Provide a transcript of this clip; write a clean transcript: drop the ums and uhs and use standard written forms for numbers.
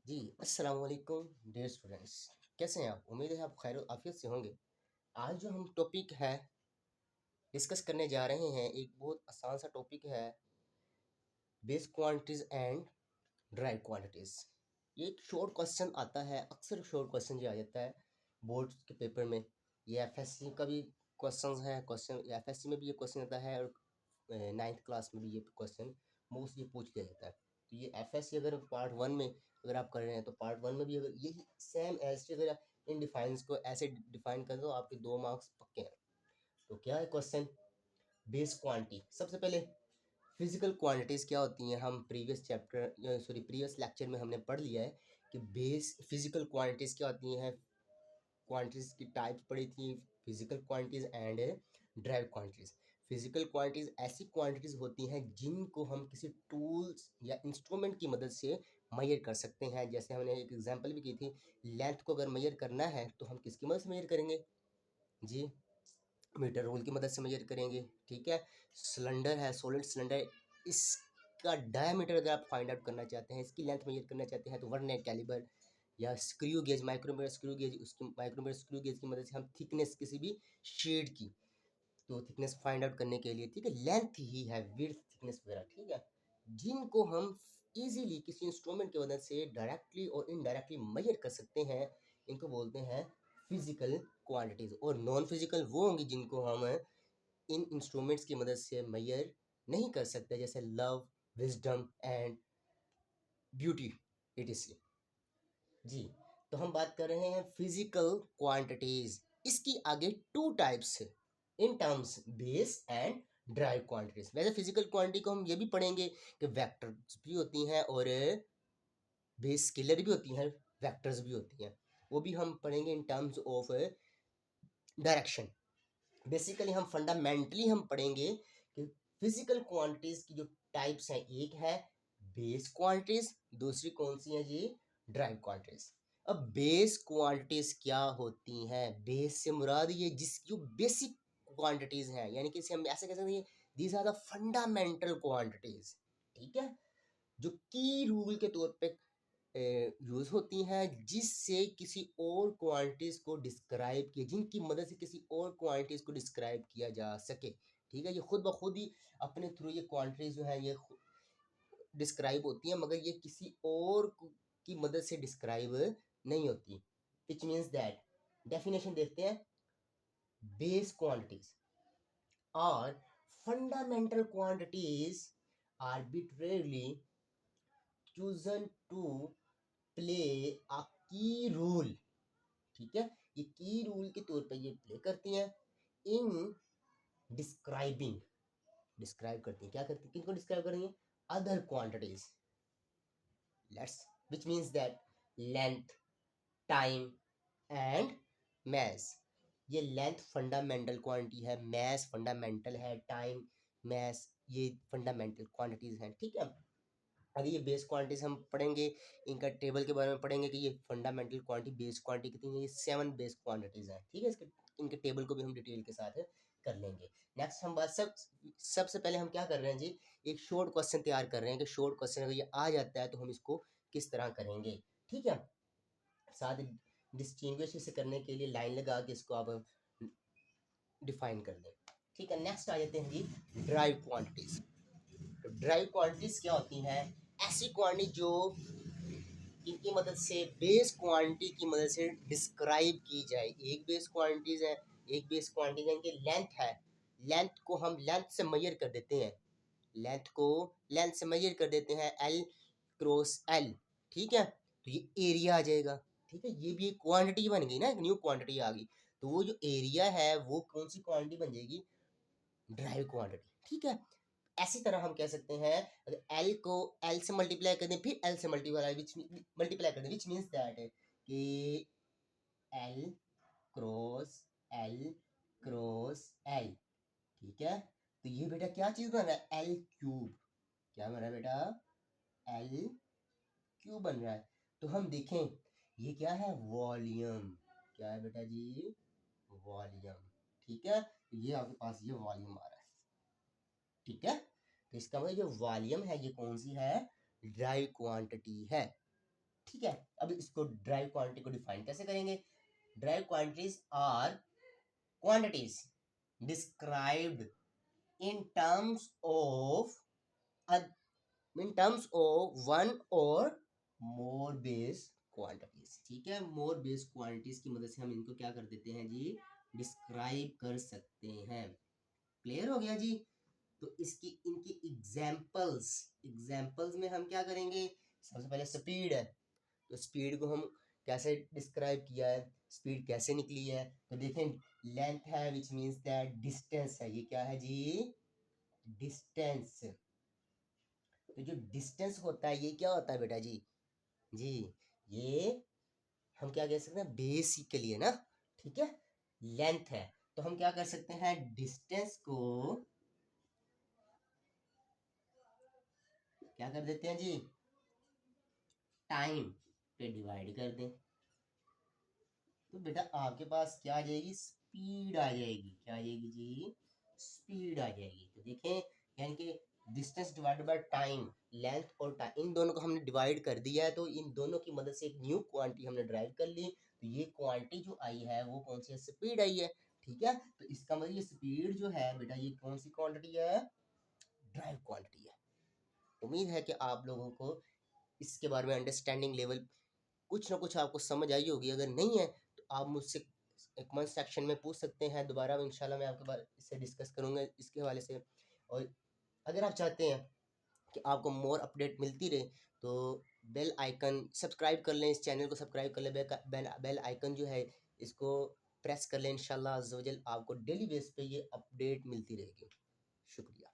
जी, अस्सलाम वालेकुम dear students. कैसे हैं आप? उम्मीद है आप खैर आफियत से होंगे। आज जो हम टॉपिक है डिस्कस करने जा रहे हैं, एक बहुत आसान सा टॉपिक है, base quantities and drive quantities. ये एक शॉर्ट क्वेश्चन आता है, अक्सर शॉर्ट क्वेश्चन जो आ जाता है बोर्ड के पेपर में। ये एफएससी का भी क्वेश्चन एफएससी में भी ये क्वेश्चन आता है, और नाइन्थ क्लास में भी ये क्वेश्चन मोस्टली पूछ लिया जाता है। तो ये एफएससी अगर पार्ट वन में अगर आप कर रहे हैं, तो पार्ट वन में भी अगर यही सेम एज अगर आप इन डिफाइंस को ऐसे डिफाइन कर दो, आपके 2 मार्क्स पक्के हैं। तो क्या है क्वेश्चन? Base quantity. सबसे पहले फिजिकल क्वांटिटीज़ क्या होती हैं, हम प्रीवियस लेक्चर में हमने पढ़ लिया है कि बेस फिजिकल क्वांटिटीज़ क्या होती हैं। क्वांटिटीज़ की टाइप्स पढ़ी थी, physical quantities and drive quantities. Physical quantities ऐसी क्वांटिटीज़ होती हैं जिनको हम किसी टूल्स या इंस्ट्रूमेंट की मदद से मेजर कर सकते हैं। जैसे हमने एक एग्जांपल भी की थी, लेंथ को अगर मेजर करना है तो हम किसकी मदद से मेजर करेंगे जी? मीटर रूल की मदद से मेजर करेंगे। ठीक है। सिलेंडर है, सॉलिड सिलेंडर, इसका डायमीटर अगर आप फाइंड आउट करना चाहते हैं, इसकी लेंथ मेजर करना चाहते हैं, तो वर्नियर कैलिपर या screw gauge, micrometer screw gauge, उसकी माइक्रोमीटर स्क्रू गेज की मदद से हम थिकनेस किसी भी शेड की, तो थिकनेस फाइंड आउट करने के लिए, ठीक है, लेंथ ही है, विड्थ, थिकनेस वगैरह, ठीक है, जिनको हम इजीली किसी इंस्ट्रूमेंट की मदद से डायरेक्टली और इनडायरेक्टली मेजर कर सकते हैं, इनको बोलते हैं फिजिकल क्वांटिटीज। और नॉन फिजिकल वो होंगी जिनको हम इन इंस्ट्रूमेंट्स की मदद से मेजर नहीं कर सकते, जैसे love, wisdom and beauty, etc। जी, तो हम बात कर रहे हैं फिजिकल क्वांटिटीज। इसकी आगे टू टाइप्स है in terms base and drive quantities. वैसे फिजिकल क्वांटिटी को हम ये भी पढ़ेंगे कि वेक्टर्स भी होती हैं और बेस स्केलर भी होती हैं, वेक्टर्स भी होती हैं, वो भी हम पढ़ेंगे in terms of direction. Basically हम फंडामेंटली हम पढ़ेंगे कि फिजिकल क्वांटिटीज की जो टाइप्स हैं, एक है बेस क्वांटिटीज, दूसरी कौन सी है जी? Derived quantities. अब बेस क्वांटिटीज क्या होती हैं? बेस से मुराद ये जिस जो बेसिक क्वांटिटीज हैं, यानी कि इसे हम ऐसे कह सकते हैं, these are the fundamental quantities. ठीक है, जो की रूल के तौर पे यूज होती हैं, जिससे किसी और क्वांटिटीज को डिस्क्राइब किया, जिनकी मदद से किसी और क्वांटिटीज को डिस्क्राइब किया जा सके। ठीक है, ये खुद ब खुद ही अपने थ्रू ये क्वांटिटीज जो है ये डिस्क्राइब होती हैं, मगर ये किसी और की मदद से डिस्क्राइब नहीं होती। विच मीन्स दैट, डेफिनेशन देखते हैं, बेस क्वांटिटीज और fundamental quantities arbitrarily chosen to play a की रोल। ठीक है, ये की रूल के तौर पे ये प्ले करती हैं इन डिस्क्राइबिंग, डिस्क्राइब करती हैं, क्या करती हैं, किनको डिस्क्राइब कर रही हैं? Other quantities. Let's, which means that length, time and mess. ये लेंथ फंडामेंटल क्वांटिटी है, मैस फंडामेंटल है, टाइम, मैस ये फंडामेंटल क्वांटिटीज हैं। ठीक है, अगर ये बेस क्वांटिटीज हम पढ़ेंगे, इनका टेबल के बारे में पढ़ेंगे कि ये फंडामेंटल क्वांटिटी, बेस क्वांटिटी कितनी है, ये 7 बेस क्वांटिटीज हैं। ठीक है, इसके इनके टेबल को भी हम डिटेल के साथ कर लेंगे। नेक्स्ट हम बात सबसे पहले हम क्या कर रहे हैं जी, एक शॉर्ट क्वेश्चन तैयार कर रहे हैं कि शॉर्ट क्वेश्चन अगर ये आ जाता है तो हम इसको किस तरह करेंगे। ठीक है, साथ डिस्टिंग्विश इसे करने के लिए लाइन लगा के इसको आप डिफाइन कर दें। ठीक है, नेक्स्ट आ जाते हैं जी ड्राइव क्वांटिटीज। तो ड्राइव क्वांटिटीज क्या होती हैं? ऐसी क्वांटिटी जो इनकी मदद से बेस क्वांटिटी की मदद से डिस्क्राइब की जाए। एक बेस क्वांटिटीज है, एक बेस क्वांटिटी इनकी लेंथ है, लेंथ को हम लेंथ से मेजर कर देते हैं, लेंथ को लेंथ से मेजर कर देते हैं एल क्रॉस एल। ठीक है, तो ये एरिया आ जाएगा। ठीक है, ये भी एक क्वांटिटी बन गई ना, एक न्यू क्वांटिटी आ गई। तो वो जो एरिया है वो कौन सी क्वांटिटी बन जाएगी? Drive quantity. ठीक है, ऐसी तरह हम कह सकते हैं, अगर एल को एल से मल्टीप्लाई कर दें, फिर एल से मल्टीप्लाई कर दें, विच मीन्स दैट कि L cross L cross L. ठीक है, तो ये बेटा क्या चीज बन रहा है? L cube. क्या बन रहा है बेटा? एल क्यूब बन रहा है। तो हम देखें, ये क्या है? वॉल्यूम। क्या है बेटा जी? वॉल्यूम। ठीक है, ये आपके पास ये वॉल्यूम आ रहा है। ठीक है, तो इसका मतलब जो वॉल्यूम है ये कौन सी है? ड्राइव क्वांटिटी है। ठीक है, अब इसको ड्राइव क्वांटिटी को डिफाइन कैसे करेंगे? Derived quantities are quantities described in terms of one or more base quantities। ठीक है, मोर बेस क्वांटिटीज की मदद से हम इनको क्या कर देते हैं जी, डिस्क्राइब कर सकते हैं। क्लियर हो गया जी? तो इसकी इनकी एग्जाम्पल्स में हम क्या करेंगे? सबसे पहले स्पीड है, तो स्पीड को हम कैसे डिस्क्राइब किया है, स्पीड कैसे निकली है? तो देखें, लेंथ है विच मीन्स दैट डिस्टेंस है, ये क्या है जी? डिस्टेंस। तो जो डिस्टेंस होता है ये क्या होता है बेटा जी? जी, ये हम क्या कह सकते हैं? बेसिकली है ना, ठीक है। लेंथ है, तो हम क्या कर सकते हैं? डिस्टेंस को क्या कर देते हैं जी? टाइम पे डिवाइड कर दें, तो बेटा आपके पास क्या आ जाएगी? स्पीड आ जाएगी। क्या आ जाएगी जी? स्पीड आ जाएगी। तो देखें, यानी कि distance divided by time, length और टाइम, इन दोनों को हमने डिवाइड कर दिया है, तो इन दोनों की मदद से एक न्यू क्वांटिटी हमने ड्राइव कर ली। तो ये क्वांटिटी जो आई है वो कौन सी है? स्पीड आई है। ठीक है, तो इसका मतलब ये स्पीड जो है बेटा, ये कौन सी क्वांटिटी है? ड्राइव क्वांटिटी है। उम्मीद है कि आप लोगों को इसके बारे में अंडरस्टैंडिंग लेवल कुछ ना कुछ आपको समझ आई होगी। अगर नहीं है तो आप मुझसे कमेंट सेक्शन में पूछ सकते हैं, दोबारा इंशाल्लाह मैं आपके बारे इससे डिस्कस करूंगा इसके हवाले से। और अगर आप चाहते हैं कि आपको मोर अपडेट मिलती रहे तो बेल आइकन सब्सक्राइब कर लें, इस चैनल को सब्सक्राइब कर लें, बेल आइकन जो है इसको प्रेस कर लें। इंशाल्लाह अज़्ज़ व जल आपको डेली बेस पे ये अपडेट मिलती रहेगी। शुक्रिया।